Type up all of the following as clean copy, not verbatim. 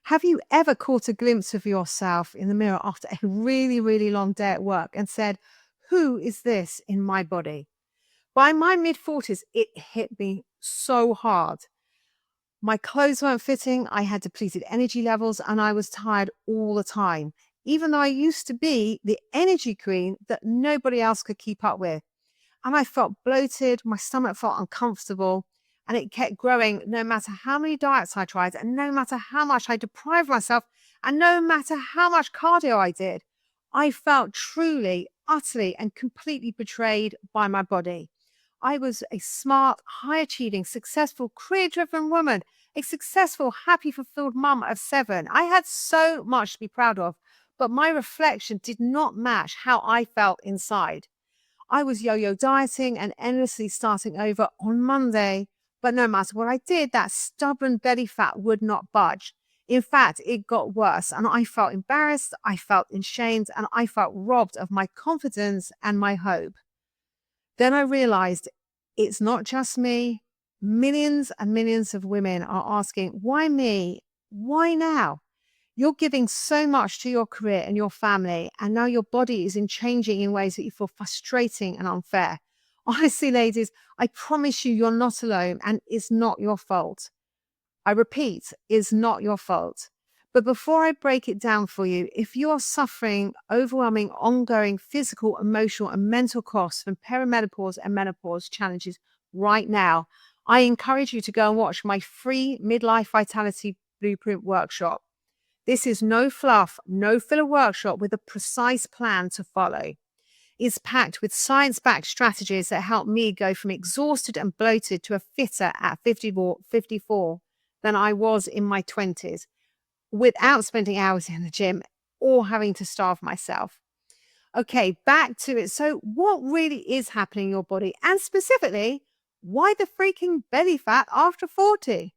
Have you ever caught a glimpse of yourself in the mirror after a really, really long day at work and said, who is this in my body? By my mid-40s, it hit me so hard. My clothes weren't fitting, I had depleted energy levels, and I was tired all the time, even though I used to be the energy queen that nobody else could keep up with. And I felt bloated, my stomach felt uncomfortable, and it kept growing no matter how many diets I tried, and no matter how much I deprived myself, and no matter how much cardio I did. I felt truly, utterly, and completely betrayed by my body. I was a smart, high achieving, successful, career driven woman, a successful, happy, fulfilled mum of 7. I had so much to be proud of, but my reflection did not match how I felt inside. I was yo-yo dieting and endlessly starting over on Monday. But no matter what I did, that stubborn belly fat would not budge. In fact, it got worse and I felt embarrassed, I felt ashamed, and I felt robbed of my confidence and my hope. Then I realized it's not just me. Millions and millions of women are asking, why me? Why now? You're giving so much to your career and your family, and now your body is changing in ways that you feel frustrating and unfair. Honestly, ladies, I promise you, you're not alone, and it's not your fault. I repeat, it's not your fault. But before I break it down for you, if you are suffering overwhelming, ongoing physical, emotional, and mental costs from perimenopause and menopause challenges right now, I encourage you to go and watch my free Midlife Vitality Blueprint workshop. This is no fluff, no filler workshop with a precise plan to follow. It's packed with science-backed strategies that help me go from exhausted and bloated to a fitter at 54 than I was in my 20s without spending hours in the gym or having to starve myself. Okay, back to it. So what really is happening in your body? And specifically, why the freaking belly fat after 40?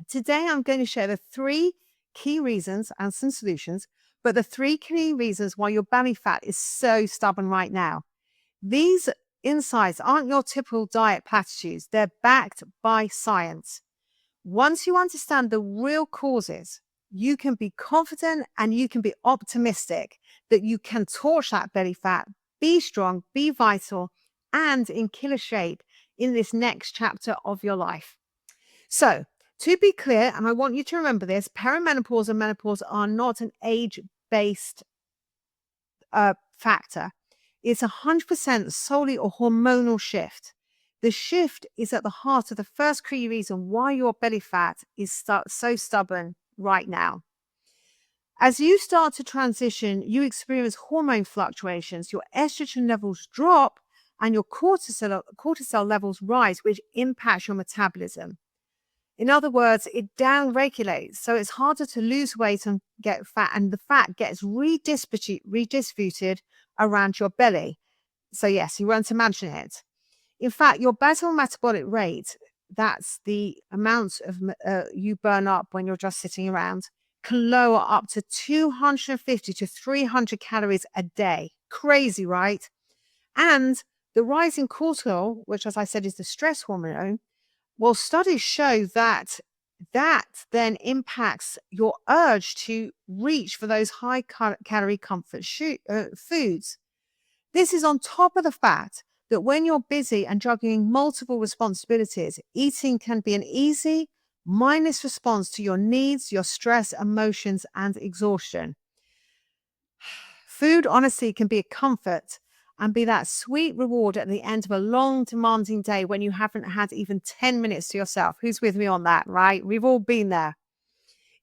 Today, I'm going to share the 3 key reasons and some solutions, but the 3 key reasons why your belly fat is so stubborn right now. These insights aren't your typical diet platitudes. They're backed by science. Once you understand the real causes, you can be confident and you can be optimistic that you can torch that belly fat, be strong, be vital, and in killer shape in this next chapter of your life. So, to be clear, and I want you to remember this, perimenopause and menopause are not an age-based factor. It's 100% solely a hormonal shift. The shift is at the heart of the first key reason why your belly fat is so stubborn right now. As you start to transition, you experience hormone fluctuations, your estrogen levels drop, and your cortisol levels rise, which impacts your metabolism. In other words, it down-regulates, so it's harder to lose weight and get fat, and the fat gets redistributed around your belly. So yes, you won't imagine it. In fact, your basal metabolic rate, that's the amount of you burn up when you're just sitting around, can lower up to 250 to 300 calories a day. Crazy, right? And the rise in cortisol, which, as I said, is the stress hormone, well, studies show that then impacts your urge to reach for those high calorie comfort foods. This is on top of the fact that when you're busy and juggling multiple responsibilities, eating can be an easy, mindless response to your needs, your stress, emotions, and exhaustion. Food, honestly, can be a comfort and be that sweet reward at the end of a long, demanding day when you haven't had even 10 minutes to yourself. Who's with me on that, right? We've all been there.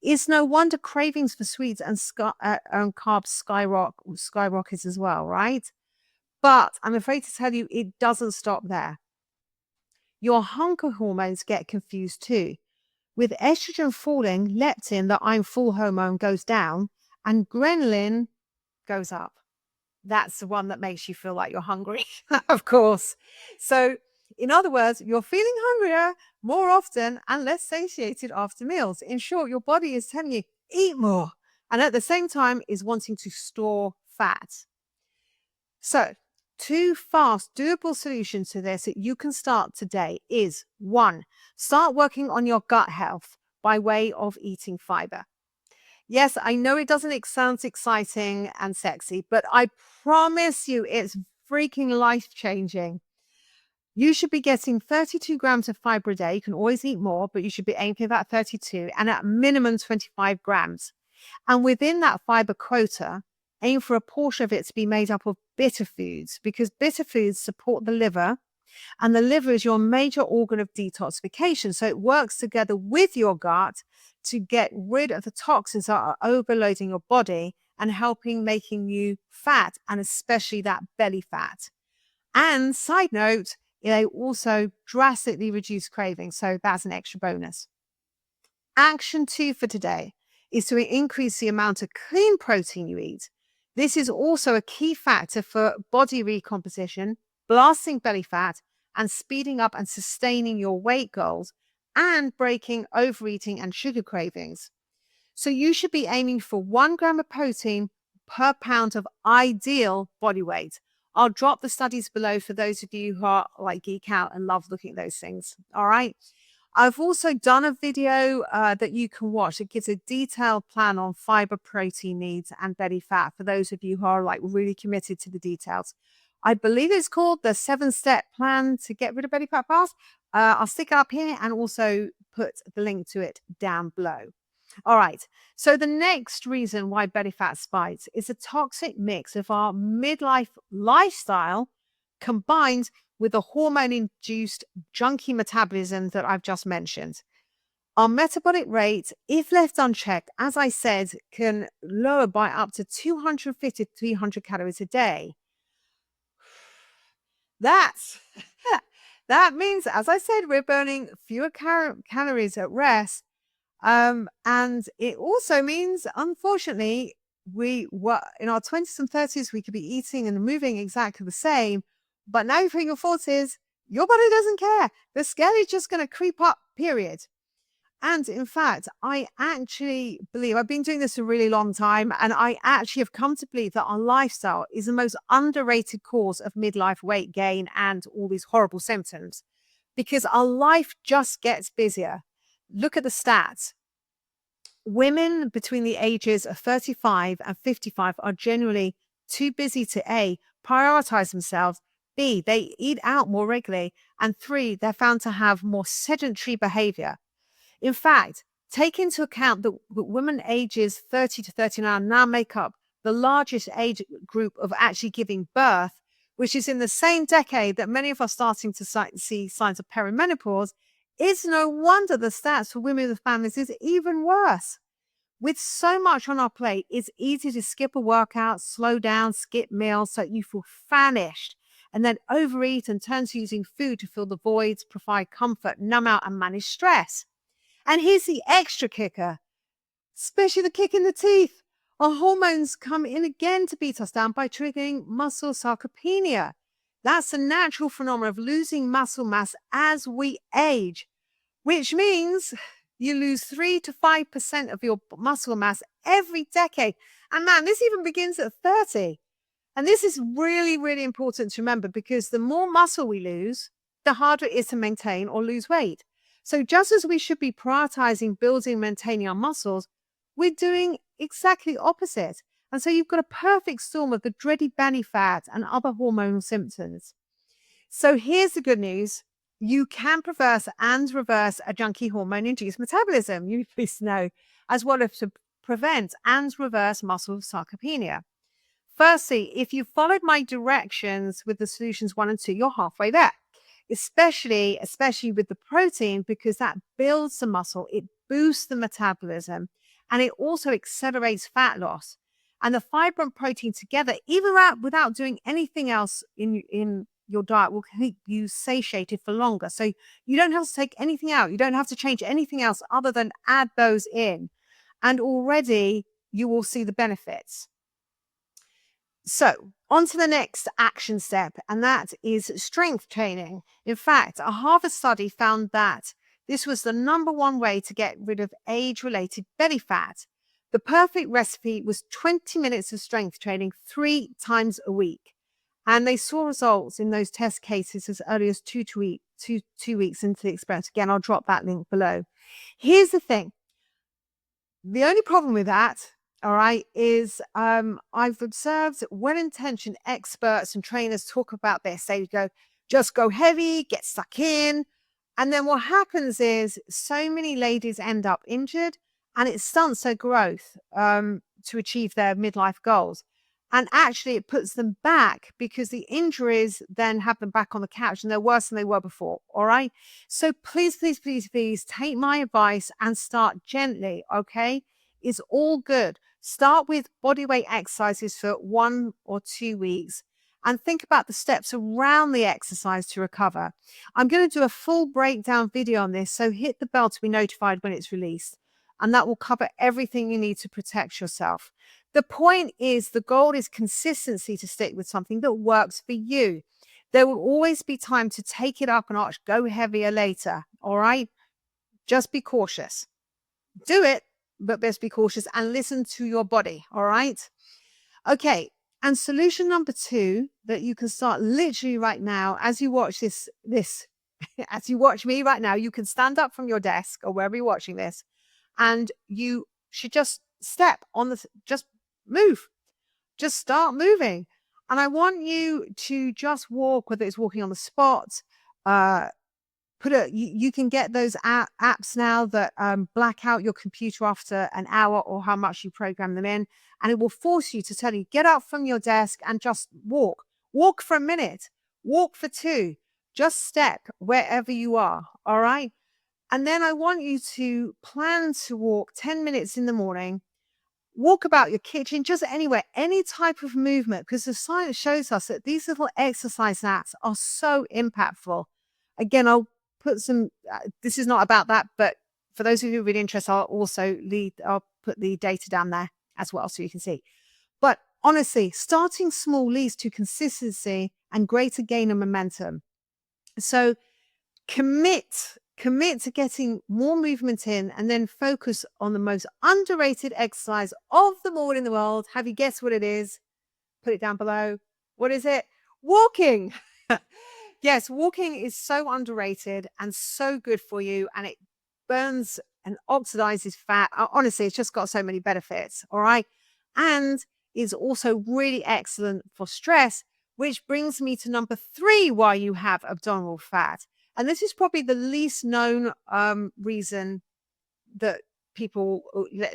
It's no wonder cravings for sweets and carbs skyrockets as well, right? But I'm afraid to tell you, it doesn't stop there. Your hunger hormones get confused too. With estrogen falling, leptin, the I'm full hormone, goes down, and ghrelin goes up. That's the one that makes you feel like you're hungry, of course. So, in other words, you're feeling hungrier more often and less satiated after meals. In short, your body is telling you, eat more, and at the same time is wanting to store fat. So, 2 fast, doable solutions to this that you can start today is 1, start working on your gut health by way of eating fiber. Yes, I know it doesn't sound exciting and sexy, but I promise you it's freaking life-changing. You should be getting 32 grams of fiber a day. You can always eat more, but you should be aiming for about 32 and at minimum 25 grams. And within that fiber quota, aim for a portion of it to be made up of bitter foods because bitter foods support the liver, and the liver is your major organ of detoxification. So it works together with your gut to get rid of the toxins that are overloading your body and helping making you fat, and especially that belly fat. And side note, they also drastically reduce cravings. So that's an extra bonus. Action 2 for today is to increase the amount of clean protein you eat. This is also a key factor for body recomposition, blasting belly fat, and speeding up and sustaining your weight goals and breaking overeating and sugar cravings. So you should be aiming for 1 gram of protein per pound of ideal body weight. I'll drop the studies below for those of you who are like geek out and love looking at those things. All right. I've also done a video that you can watch. It gives a detailed plan on fiber, protein needs, and belly fat for those of you who are like really committed to the details. I believe it's called the 7-step plan to get rid of belly fat fast. I'll stick it up here and also put the link to it down below. All right. So the next reason why belly fat spikes is a toxic mix of our midlife lifestyle combined with the hormone-induced junky metabolism that I've just mentioned. Our metabolic rate, if left unchecked, as I said, can lower by up to 250 to 300 calories a day. That's that means, as I said, we're burning fewer calories at rest. And it also means, unfortunately, we were in our 20s and 30s, we could be eating and moving exactly the same. But now you're in your 40s, your body doesn't care. The scale is just going to creep up, period. And in fact, I actually believe I've been doing this a really long time, and I actually have come to believe that our lifestyle is the most underrated cause of midlife weight gain and all these horrible symptoms because our life just gets busier. Look at the stats. Women between the ages of 35 and 55 are generally too busy to A, prioritize themselves, B, they eat out more regularly, and 3, they're found to have more sedentary behavior. In fact, take into account that women ages 30 to 39 now make up the largest age group of actually giving birth, which is in the same decade that many of us starting to see signs of perimenopause. It's no wonder the stats for women with families is even worse. With so much on our plate, it's easy to skip a workout, slow down, skip meals so you feel famished, and then overeat and turn to using food to fill the voids, provide comfort, numb out, and manage stress. And here's the extra kicker, especially the kick in the teeth. Our hormones come in again to beat us down by triggering muscle sarcopenia. That's a natural phenomenon of losing muscle mass as we age, which means you lose 3 to 5% of your muscle mass every decade. And man, this even begins at 30. And this is really, really important to remember because the more muscle we lose, the harder it is to maintain or lose weight. So just as we should be prioritizing building, maintaining our muscles, we're doing exactly opposite. And so you've got a perfect storm of the dreaded belly fat and other hormonal symptoms. So here's the good news. You can reverse a junky hormone-induced metabolism, you please know, as well as to prevent and reverse muscle sarcopenia. Firstly, if you followed my directions with the solutions 1 and 2, you're halfway there, especially with the protein, because that builds the muscle, it boosts the metabolism, and it also accelerates fat loss. And the fiber and protein together, even without doing anything else in your diet, will keep you satiated for longer. So you don't have to take anything out. You don't have to change anything else other than add those in. And already you will see the benefits. So on to the next action step, and that is strength training. In fact, a Harvard study found that this was the #1 way to get rid of age-related belly fat. The perfect recipe was 20 minutes of strength training 3 times a week. And they saw results in those test cases as early as 2 weeks into the experiment. Again, I'll drop that link below. Here's the thing. The only problem with that, all right, is I've observed well-intentioned experts and trainers talk about this. They go, just go heavy, get stuck in. And then what happens is so many ladies end up injured and it stunts their growth to achieve their midlife goals. And actually, it puts them back because the injuries then have them back on the couch and they're worse than they were before. All right. So please, please, please, please take my advice and start gently. Okay. It's all good. Start with bodyweight exercises for 1 or 2 weeks and think about the steps around the exercise to recover. I'm going to do a full breakdown video on this. So hit the bell to be notified when it's released. And that will cover everything you need to protect yourself. The point is, the goal is consistency to stick with something that works for you. There will always be time to take it up a notch, go heavier later. All right. Just be cautious. Do it, but best be cautious and listen to your body. All right. Okay. And solution number 2 that you can start literally right now, as you watch this, as you watch me right now, you can stand up from your desk or wherever you're watching this, and you should just step on just move, just start moving. And I want you to just walk, whether it's walking on the spot, you can get those apps now that black out your computer after an hour or how much you program them in. And it will force you to tell you, get up from your desk and just walk for a minute, walk for 2, just step wherever you are. All right. And then I want you to plan to walk 10 minutes in the morning, walk about your kitchen, just anywhere, any type of movement, because the science shows us that these little exercise apps are so impactful. Again, I'll put some, this is not about that, but for those of you really interested, I'll put the data down there as well so you can see. But honestly, starting small leads to consistency and greater gain of momentum. So commit to getting more movement in and then focus on the most underrated exercise of them all in the world. Have you guessed what it is? Put it down below. What is it? Walking. Yes, walking is so underrated and so good for you, and it burns and oxidizes fat. Honestly, it's just got so many benefits. All right. And is also really excellent for stress, which brings me to number 3 why you have abdominal fat. And this is probably the least known reason that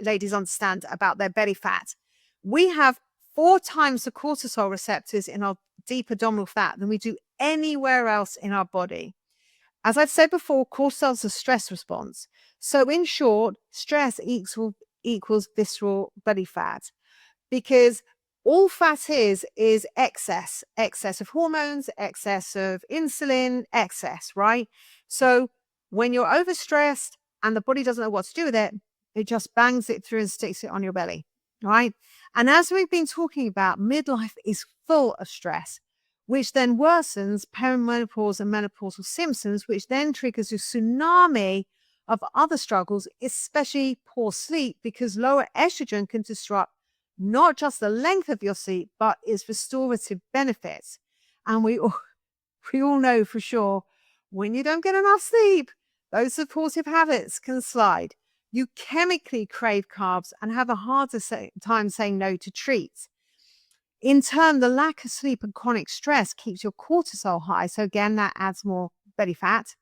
ladies understand about their belly fat. We have 4 times the cortisol receptors in our deep abdominal fat than we do anywhere else in our body. As I've said before, cortisol is a stress response. So in short, stress equals visceral belly fat, because all fat is excess of hormones, excess of insulin, excess, right? So when you're overstressed and the body doesn't know what to do with it, it just bangs it through and sticks it on your belly, right? And as we've been talking about, midlife is full of stress, which then worsens perimenopause and menopausal symptoms, which then triggers a tsunami of other struggles, especially poor sleep, because lower estrogen can disrupt not just the length of your sleep, but its restorative benefits. And we all know for sure, when you don't get enough sleep, those supportive habits can slide. You chemically crave carbs and have a harder time saying no to treats. In turn, the lack of sleep and chronic stress keeps your cortisol high. So again, that adds more belly fat.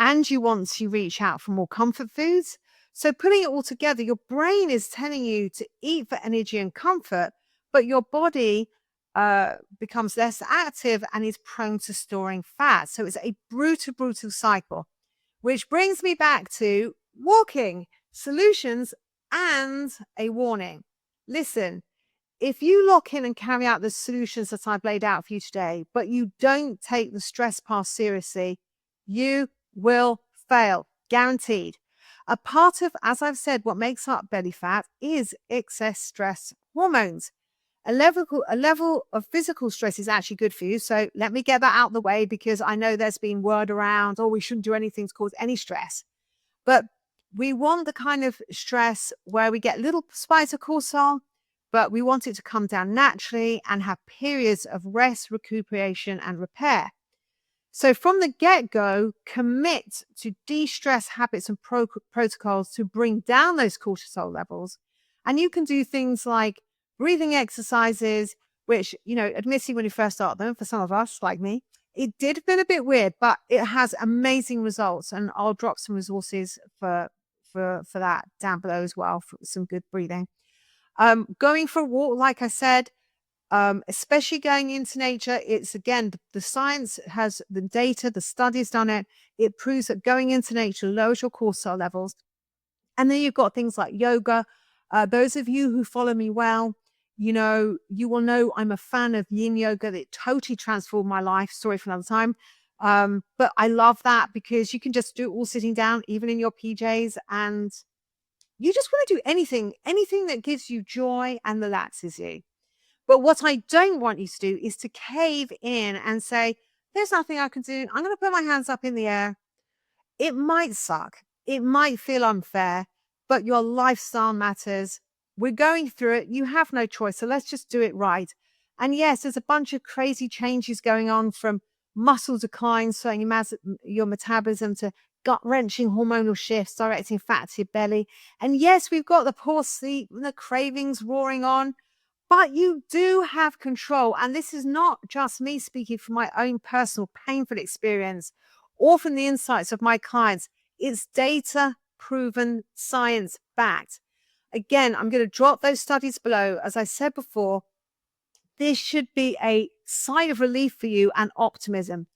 And you want to reach out for more comfort foods. So putting it all together, your brain is telling you to eat for energy and comfort, but your body becomes less active and is prone to storing fat. So it's a brutal cycle, which brings me back to walking, solutions, and a warning. Listen, if you lock in and carry out the solutions that I've laid out for you today, but you don't take the stress part seriously, you will fail, guaranteed. A part of, as I've said, what makes up belly fat is excess stress hormones. A level of physical stress is actually good for you. So let me get that out of the way, because I know there's been word around, oh, we shouldn't do anything to cause any stress. But we want the kind of stress where we get little spikes of cortisol, but we want it to come down naturally and have periods of rest, recuperation, and repair. So from the get-go, commit to de-stress habits and protocols to bring down those cortisol levels. And you can do things like breathing exercises, which, admittedly, when you first start them, for some of us, like me, it did feel a bit weird, but it has amazing results. And I'll drop some resources for that down below as well, for some good breathing. Going for a walk, like I said, especially going into nature, it's again, the science has the data, the studies done it. It proves that going into nature lowers your cortisol levels. And then you've got things like yoga. Those of you who follow me well, you will know I'm a fan of yin yoga. That totally transformed my life. Story for another time. But I love that because you can just do it all sitting down, even in your PJs, and you just want to do anything that gives you joy and relaxes you. But what I don't want you to do is to cave in and say, there's nothing I can do. I'm going to put my hands up in the air. It might suck. It might feel unfair, but your lifestyle matters. We're going through it. You have no choice. So let's just do it right. And yes, there's a bunch of crazy changes going on, from muscle decline, slowing your metabolism, to gut-wrenching hormonal shifts, directing fat to your belly. And yes, we've got the poor sleep and the cravings roaring on. But you do have control. And this is not just me speaking from my own personal painful experience or from the insights of my clients. It's data proven, science backed. Again, I'm going to drop those studies below. As I said before, this should be a sign of relief for you and optimism,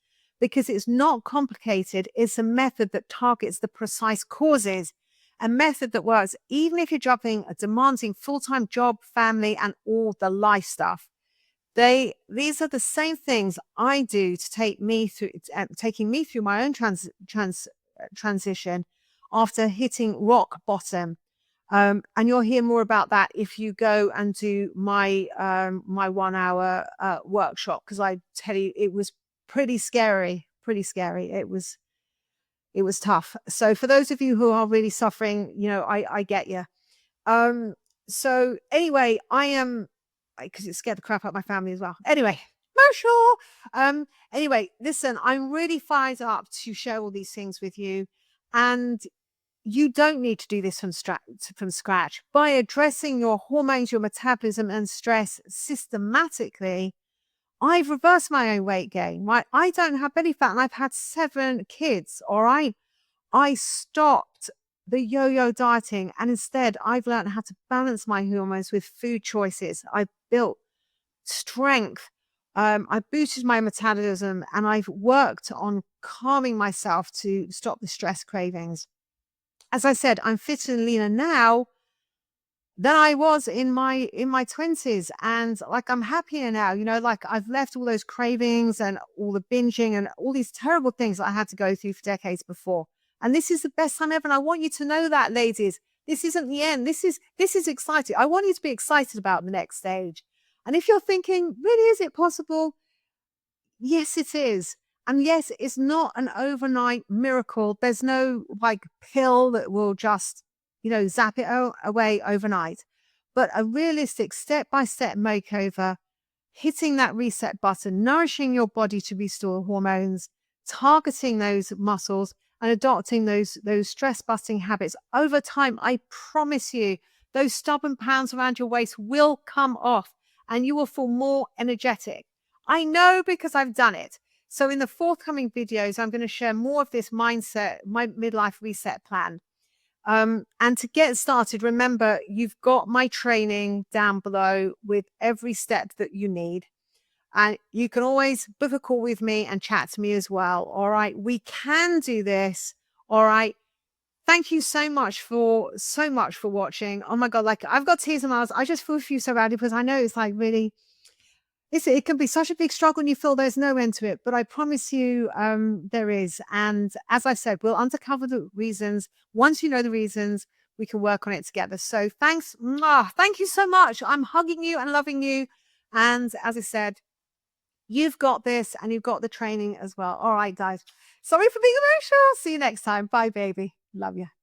because it's not complicated. It's a method that targets the precise causes, a method that works even if you're juggling a demanding full-time job, family, and all the life stuff. These are the same things I do to taking me through my own transition after hitting rock bottom. And you'll hear more about that if you go and do my 1 hour workshop, because I tell you, it was pretty scary. It was tough. So for those of you who are really suffering, I get you. So anyway, I am, because it scared the crap out of my family as well. Anyway, commercial. Anyway, listen, I'm really fired up to share all these things with you. And you don't need to do this from scratch. By addressing your hormones, your metabolism, and stress systematically, I've reversed my own weight gain, right? I don't have belly fat, and I've had 7 kids, all right? I stopped the yo-yo dieting, and instead I've learned how to balance my hormones with food choices. I've built strength. I've boosted my metabolism, and I've worked on calming myself to stop the stress cravings. As I said, I'm fitter and leaner now than I was in my 20s, and like, I'm happier now. Like, I've left all those cravings and all the binging and all these terrible things that I had to go through for decades before. And this is the best time ever. And I want you to know that, ladies. This isn't the end. This is exciting. I want you to be excited about the next stage. And if you're thinking, really, is it possible? Yes, it is. And yes, it's not an overnight miracle. There's no like pill that will just, zap it away overnight. But a realistic step-by-step makeover, hitting that reset button, nourishing your body to restore hormones, targeting those muscles, and adopting those stress-busting habits over time, I promise you, those stubborn pounds around your waist will come off and you will feel more energetic. I know, because I've done it. So in the forthcoming videos, I'm going to share more of this mindset, my midlife reset plan. And to get started, remember, you've got my training down below with every step that you need. And you can always book a call with me and chat to me as well. All right. We can do this. All right. Thank you so much for watching. Oh my God. Like, I've got tears in my eyes. I just feel for you so badly, because I know it's like really, it can be such a big struggle and you feel there's no end to it, but I promise you there is. And as I said, we'll uncover the reasons. Once you know the reasons, we can work on it together. So thanks. Thank you so much. I'm hugging you and loving you. And as I said, you've got this, and you've got the training as well. All right, guys. Sorry for being emotional. See you next time. Bye, baby. Love you.